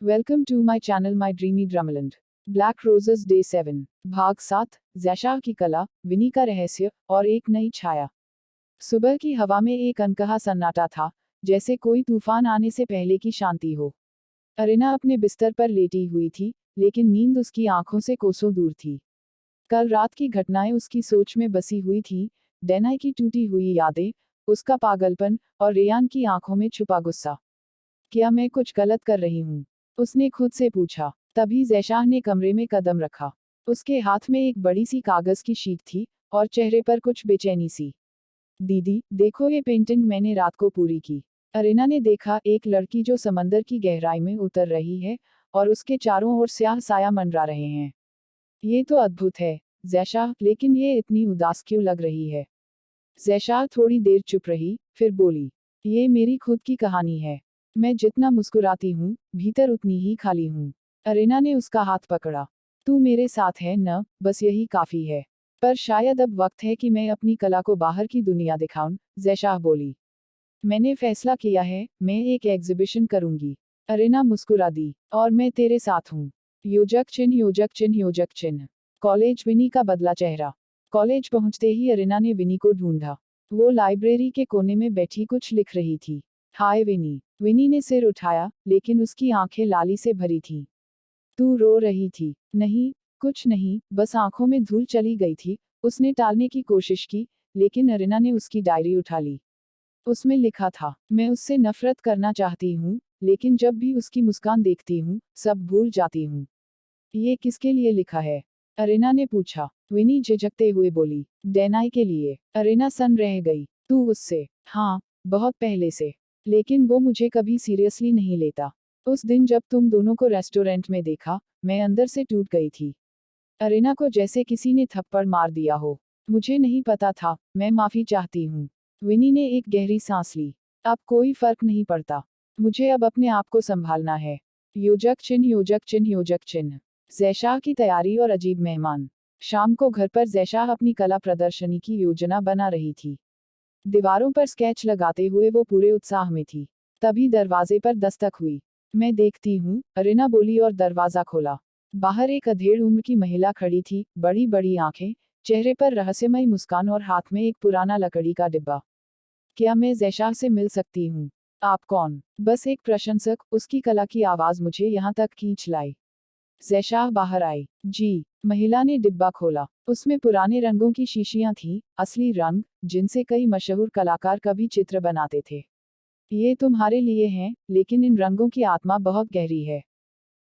Welcome to my channel My Dreamy Drummerland. Black Roses Day 7 भाग 7 ज़ैशाह की कला, विनी का रहस्य और एक नई छाया। सुबह की हवा में एक अनकहा सन्नाटा था, जैसे कोई तूफान आने से पहले की शांति हो। अरीना अपने बिस्तर पर लेटी हुई थी, लेकिन नींद उसकी आंखों से कोसों दूर थी। कल रात की घटनाएं उसकी सोच में बसी हुई थी, डैनाई की टूटी हुई यादें, उसका पागलपन और रेयान की आंखों में छुपा गुस्सा। क्या मैं कुछ गलत कर रही हूँ? उसने खुद से पूछा। तभी ज़ैशाह ने कमरे में कदम रखा। उसके हाथ में एक बड़ी सी कागज की शीट थी और चेहरे पर कुछ बेचैनी सी। दीदी, देखो ये पेंटिंग मैंने रात को पूरी की। अरीना ने देखा, एक लड़की जो समंदर की गहराई में उतर रही है और उसके चारों ओर स्याह साया मंडरा रहे हैं। ये तो अद्भुत है, ज़ैशाह, लेकिन ये इतनी उदास क्यों लग रही है? ज़ैशाह थोड़ी देर चुप रही, फिर बोली, ये मेरी खुद की कहानी है। मैं जितना मुस्कुराती हूँ, भीतर उतनी ही खाली हूँ। अरीना ने उसका हाथ पकड़ा। तू मेरे साथ है न, बस यही काफी है। पर शायद अब वक्त है कि मैं अपनी कला को बाहर की दुनिया दिखाऊं, ज़ैशाह बोली। मैंने फैसला किया है, मैं एक एग्जीबिशन करूंगी। अरीना मुस्कुरा दी। और मैं तेरे साथ हूँ। योजक चिन्ह योजक चिन्ह योजक चिन्ह। कॉलेज, विनी का बदला चेहरा। कॉलेज पहुंचते ही अरीना ने विनी को ढूंढा। वो लाइब्रेरी के कोने में बैठी कुछ लिख रही थी। हाय विनी। विनी ने सिर उठाया, लेकिन उसकी आंखें लाली से भरी थीं। तू रो रही थी? नहीं, कुछ नहीं, बस आंखों में धूल चली गई थी। उसने टालने की कोशिश की, लेकिन अरीना ने उसकी डायरी उठा ली। उसमें लिखा था, मैं उससे नफरत करना चाहती हूँ, लेकिन जब भी उसकी मुस्कान देखती हूँ, सब भूल जाती हूँ। ये किसके लिए लिखा है? अरीना ने पूछा। विनी झिझकते हुए बोली, डैनाई के लिए। अरीना सन रह गई। तू उससे? हाँ, बहुत पहले से। लेकिन वो मुझे कभी सीरियसली नहीं लेता। उस दिन जब तुम दोनों को रेस्टोरेंट में देखा, मैं अंदर से टूट गई थी। अरीना को जैसे किसी ने थप्पड़ मार दिया हो। मुझे नहीं पता था, मैं माफी चाहती हूँ। विनी ने एक गहरी सांस ली। अब कोई फर्क नहीं पड़ता। मुझे अब अपने आप को संभालना है। योजक चिन्ह योजक चिन्ह योजक चिन्ह। ज़ैशाह की तैयारी और अजीब मेहमान। शाम को घर पर ज़ैशाह अपनी कला प्रदर्शनी की योजना बना रही थी। दीवारों पर स्केच लगाते हुए वो पूरे उत्साह में थी। तभी दरवाजे पर दस्तक हुई। मैं देखती हूँ, अरीना बोली और दरवाजा खोला। बाहर एक अधेड़ उम्र की महिला खड़ी थी, बड़ी बड़ी आंखें, चेहरे पर रहस्यमयी मुस्कान और हाथ में एक पुराना लकड़ी का डिब्बा। क्या मैं ज़ैशाह से मिल सकती हूँ? आप कौन? बस एक प्रशंसक, उसकी कला की आवाज मुझे यहाँ तक खींच लाई। ज़ैशाह बाहर आई। जी। महिला ने डिब्बा खोला। उसमें पुराने रंगों की शीशियां थीं, असली रंग, जिनसे कई मशहूर कलाकार कभी चित्र बनाते थे। ये तुम्हारे लिए हैं, लेकिन इन रंगों की आत्मा बहुत गहरी है।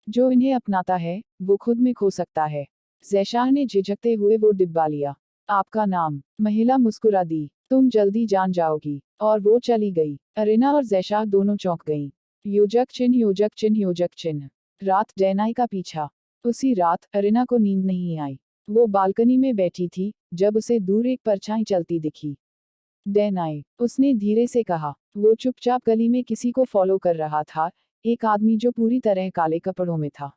जो इन्हें अपनाता है, वो खुद में खो सकता है। ज़ैशाह ने झिझकते हुए वो डिब्बा लिया। आपका नाम? महिला मुस्कुरा दी। तुम जल्दी जान जाओगी। और वो चली गई। अरीना और ज़ैशाह दोनों चौंक गईं। योजक चिन्ह योजक चिन्ह योजक चिन्ह। रात, डैनाई का पीछा। उसी रात, अरीना को नींद नहीं आई। वो बालकनी में बैठी थी, जब उसे दूर एक परछाई चलती दिखी। डैनाई, उसने धीरे से कहा। वो चुपचाप गली में किसी को फॉलो कर रहा था, एक आदमी जो पूरी तरह काले कपड़ों में था।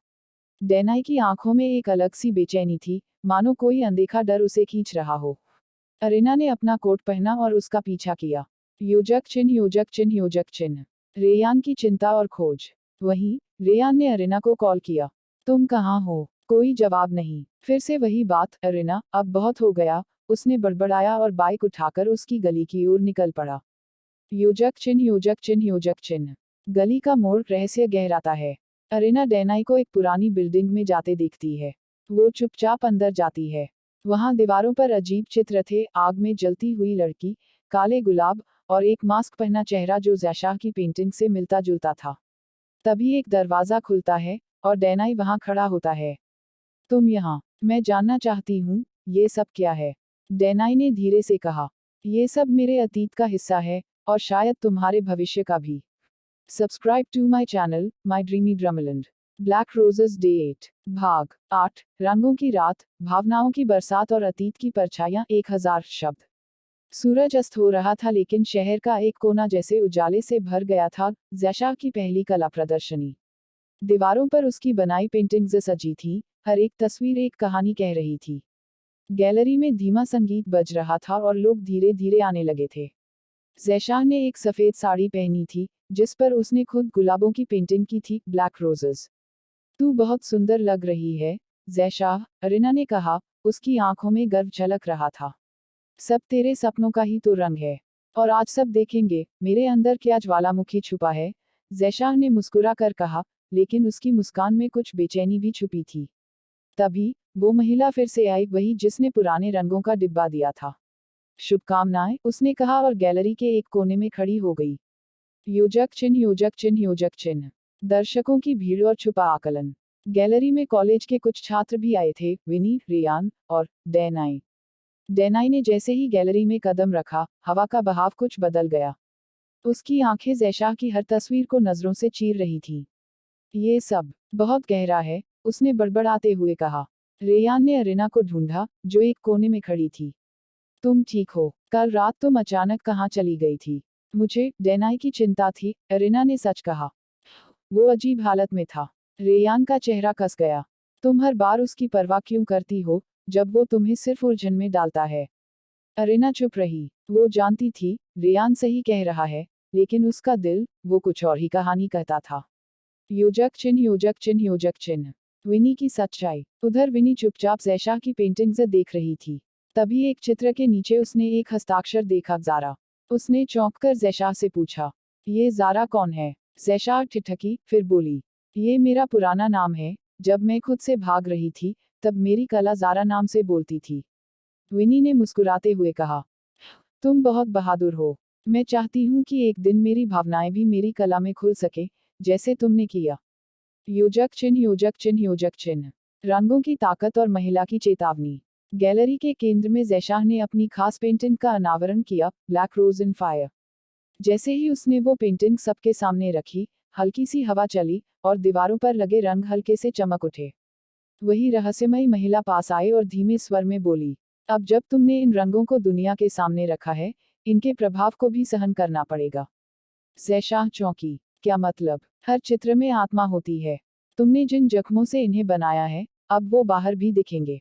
डैनाई की आंखों में एक अलग सी बेचैनी थी, मानो कोई अनदेखा डर उसे खींच रहा हो। अरीना ने अपना कोट पहना और उसका पीछा किया। योजक चिन्ह योजक चिन्ह योजक चिन्ह। रेयान की चिंता और खोज। वहीं, रेयान ने अरीना को कॉल किया। तुम कहाँ हो? कोई जवाब नहीं। फिर से वही बात, अरीना, अब बहुत हो गया, उसने बड़बड़ाया और बाइक उठाकर उसकी गली की ओर निकल पड़ा। योजक चिन्ह योजक चिन्ह योजक चिन्ह। गली का मोड़ रहस्य गहराता है। अरीना डैनाई को एक पुरानी बिल्डिंग में जाते देखती है। वो चुपचाप अंदर जाती है। वहां दीवारों पर अजीब चित्र थे, आग में जलती हुई लड़की, काले गुलाब, और एक मास्क पहना चेहरा जो ज़ैशाह की पेंटिंग से मिलता जुलता था। तभी एक दरवाजा खुलता है, और डैनाई वहां खड़ा होता है। तुम यहाँ? मैं जानना चाहती हूँ, ये सब क्या है? डैनाई ने धीरे से कहा। ये सब मेरे अतीत का हिस्सा है, और शायद तुम्हारे भविष्य का भी। Subscribe to my channel, my dreamy drumland. Black roses day 8 भाग 8। रंगों की रात, भावनाओं की बरसात और अतीत की परछाइयां, 1000 शब्द। सूरज अस्त हो रहा था, लेकिन शहर का एक कोना जैसे उजाले से भर गया था। ज़ैशाह की पहली कला प्रदर्शनी। दीवारों पर उसकी बनाई पेंटिंग्स सजी थी, हर एक तस्वीर एक कहानी कह रही थी। गैलरी में धीमा संगीत बज रहा था और लोग धीरे धीरे आने लगे थे। जैशाह ने एक सफ़ेद साड़ी पहनी थी, जिस पर उसने खुद गुलाबों की पेंटिंग की थी, ब्लैक रोजेस। तू बहुत सुंदर लग रही है, जैशाह, अरिना ने कहा, उसकी आंखों में गर्व झलक रहा था। सब तेरे सपनों का ही तो रंग है। और आज सब देखेंगे, मेरे अंदर क्या ज्वालामुखी छुपा है, जैशाह ने मुस्कुरा कर कहा, लेकिन उसकी मुस्कान में कुछ बेचैनी भी छुपी थी। तभी, वो महिला फिर से आई, वही जिसने पुराने रंगों का डिब्बा दिया था। शुभकामनाएं, उसने कहा और गैलरी के एक कोने में खड़ी हो गई। योजक चिन्ह, योजक चिन्ह, योजक चिन्ह। दर्शकों की भीड़ और छुपा आकलन। गैलरी में कॉलेज के कुछ छात्र भी आए थे, विनी, रियान और डैनाई। डैनाई ने जैसे ही गैलरी में कदम रखा, हवा का बहाव कुछ बदल गया। उसकी आंखें जैशाह की हर तस्वीर को नजरों से चीर रही थीं। ये सब बहुत गहरा है, उसने बड़बड़ाते हुए कहा। रेयान ने अरिना को ढूंढा, जो एक कोने में खड़ी थी। तुम ठीक हो? कल रात तुम अचानक कहाँ चली गई थी? मुझे डैनाई की चिंता थी, अरिना ने सच कहा। वो अजीब हालत में था। रेयान का चेहरा कस गया। तुम हर बार उसकी परवाह क्यों करती हो, जब वो तुम्हें सिर्फ उलझन में डालता है? अरिना चुप रही। वो जानती थी, रेयान सही कह रहा है, लेकिन उसका दिल, वो कुछ और ही कहानी कहता था। योजक चिन्ह, योजक चिन्ह, योजक चिन्ह। विनी की सच्चाई। उधर विनी चुपचाप जैशाह की पेंटिंग्स देख रही थी। तभी एक चित्र के नीचे उसने एक हस्ताक्षर देखा, ज़ारा। उसने चौंककर जैशाह से पूछा, ये ज़ारा कौन है? जैशाह ठिठकी, फिर बोली, ये मेरा पुराना नाम है, जब मैं खुद से भाग रही थी, तब मेरी कला ज़ारा नाम से बोलती थी। विनी ने मुस्कुराते हुए कहा, तुम बहुत बहादुर हो। मैं चाहती हूँ कि एक दिन मेरी भावनाएं भी मेरी कला में खुल सके, जैसे तुमने किया। योजक चिन्ह, योजक चिन्ह, योजक चिन्ह। रंगों की ताकत और महिला की चेतावनी। गैलरी के केंद्र में जैशाह ने अपनी खास पेंटिंग का अनावरण किया, ब्लैक रोज इन फायर। जैसे ही उसने वो पेंटिंग सबके सामने रखी, हल्की सी हवा चली, और दीवारों पर लगे रंग हल्के से चमक उठे। वही रहस्यमयी महिला पास आई और धीमे स्वर में बोली, अब जब तुमने इन रंगों को दुनिया के सामने रखा है, इनके प्रभाव को भी सहन करना पड़ेगा। जैशाह चौंकी। क्या मतलब? हर चित्र में आत्मा होती है। तुमने जिन जख्मों से इन्हें बनाया है, अब वो बाहर भी दिखेंगे।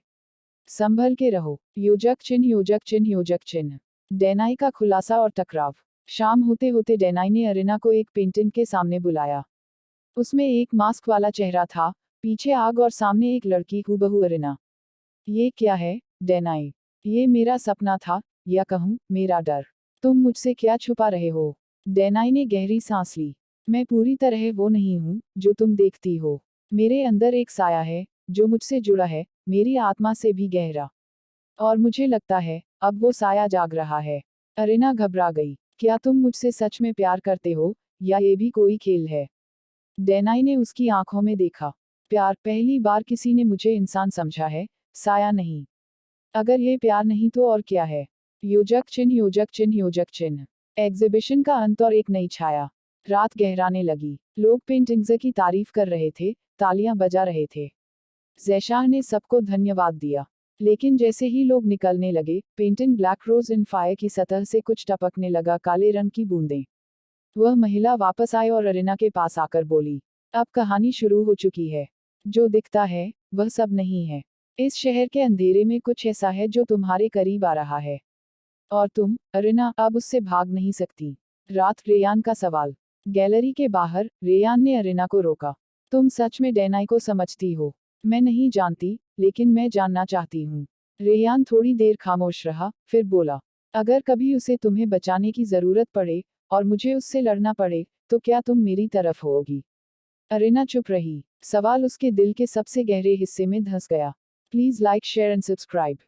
संभल के रहो। योजक चिन्ह, योजक चिन्ह, योजक चिन्ह। डैनाई का खुलासा और टकराव। शाम होते होते डैनाई ने अरिना को एक पेंटिंग के सामने बुलाया। उसमें एक मास्क वाला चेहरा था, पीछे आग और सामने एक लड़की, हूबहू अरिना। ये क्या है, डैनाई? ये मेरा सपना था, या कहूँ, मेरा डर। तुम मुझसे क्या छुपा रहे हो? डैनाई ने गहरी सांस ली। मैं पूरी तरह वो नहीं हूँ, जो तुम देखती हो। मेरे अंदर एक साया है, जो मुझसे जुड़ा है, मेरी आत्मा से भी गहरा। और मुझे लगता है, अब वो साया जाग रहा है। अरिना घबरा गई। क्या तुम मुझसे सच में प्यार करते हो, या ये भी कोई खेल है? डैनाई ने उसकी आंखों में देखा। प्यार, पहली बार किसी ने मुझे इंसान समझा है, साया नहीं। अगर ये प्यार नहीं तो और क्या है? योजक चिन्ह, योजक चिन्ह, योजक चिन्ह। एग्जीबिशन का अंत और एक नई छाया। रात गहराने लगी। लोग पेंटिंग्स की तारीफ कर रहे थे, तालियां बजा रहे थे। जैशाह ने सबको धन्यवाद दिया। लेकिन जैसे ही लोग निकलने लगे, painting black rose in fire की सतह से कुछ टपकने लगा, काले रंग की बूंदें। वह महिला वापस आई और अरिना के पास आकर बोली, अब कहानी शुरू हो चुकी है। जो दिखता है, वह सब नहीं है। इस शहर के अंधेरे में कुछ ऐसा है जो तुम्हारे करीब आ रहा है। और तुम, अरिना, अब उससे भाग नहीं सकती। रात, रेयान का सवाल। गैलरी के बाहर, रेयान ने अरिना को रोका। तुम सच में डैनाई को समझती हो? मैं नहीं जानती, लेकिन मैं जानना चाहती हूँ। रेयान थोड़ी देर खामोश रहा, फिर बोला, अगर कभी उसे तुम्हें बचाने की जरूरत पड़े, और मुझे उससे लड़ना पड़े, तो क्या तुम मेरी तरफ होगी? अरिना चुप रही। सवाल उसके दिल के सबसे गहरे हिस्से में धंस गया। Please like, share and subscribe.